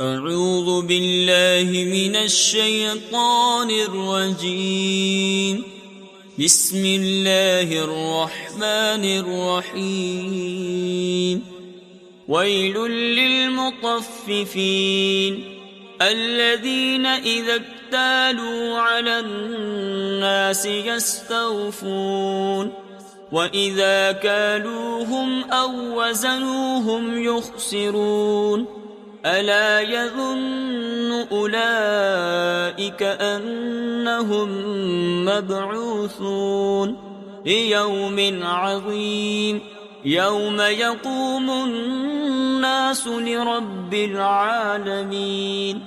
أعوذ بالله من الشيطان الرجيم. بسم الله الرحمن الرحيم. ويل للمطففين الذين إذا اكتالوا على الناس يستوفون وإذا كالوهم أو وزنوهم يخسرون ألا يظن أولئك أنهم مبعوثون ليوم عظيم يوم يقوم الناس لرب العالمين.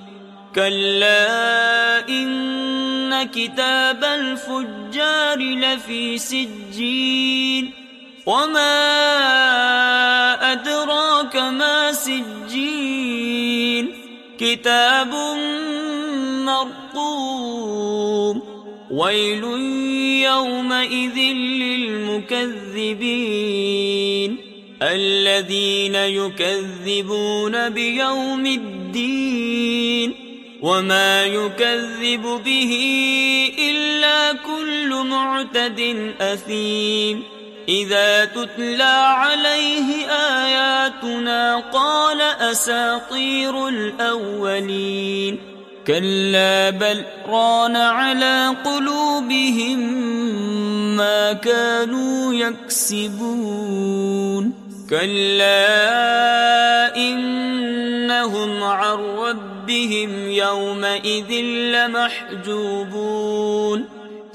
كلا إن كتاب الفجار لفي سجين وما أدراك ما سجين كتاب مرقوم. ويل يومئذ للمكذبين الذين يكذبون بيوم الدين وما يكذب به إلا كل معتد أثيم. إذا تتلى عليه آياتنا قال أساطير الأولين. كلا بل ران على قلوبهم ما كانوا يكسبون. كلا إنهم عن ربهم يومئذ لمحجوبون.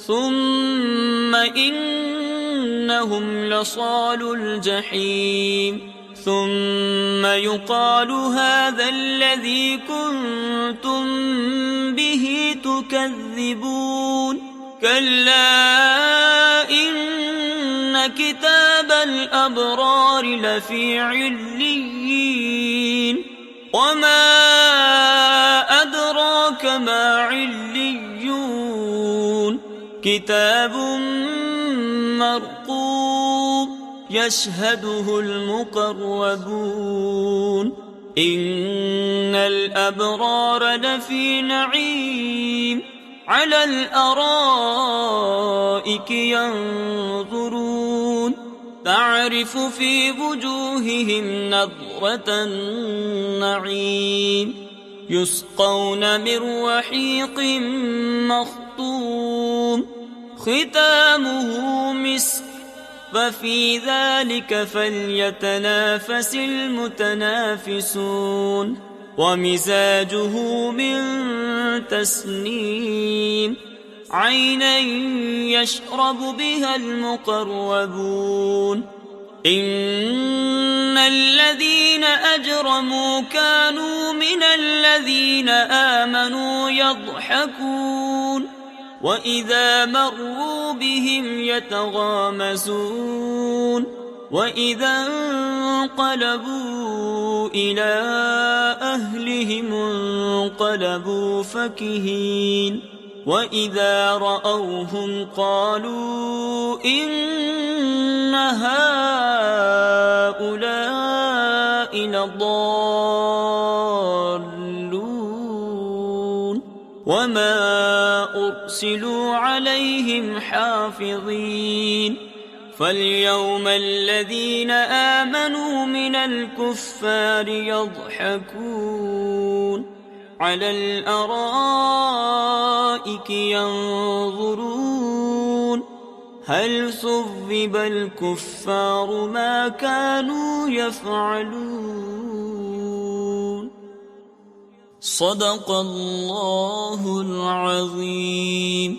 ثم إنهم لصالو الجحيم. ثم يقال هذا الذي كنتم به تكذبون. كلا إن كتاب الأبرار لفي عليين وما أدراك ما عليون كتاب مرقوم يشهده المقربون. إن الأبرار لفي نعيم على الأرائك ينظرون تعرف في وجوههم نضرة النعيم يسقون من رحيق مختوم ختامه مسك ففي ذلك فليتنافس المتنافسون. ومزاجه من تسنيم عينا يشرب بها المقربون. إن الذين أجرموا كانوا من الذين آمنوا يضحكون وإذا مروا بهم يتغامزون وإذا انقلبوا إلى أهلهم انقلبوا فكهين وإذا رأوهم قالوا إن هؤلاء لضالون وما أرسلوا عليهم حافظين. فاليوم الذين آمنوا من الكفار يضحكون على الأرائك ينظرون هل ثوب الكفار ما كانوا يفعلون. صدق الله العظيم.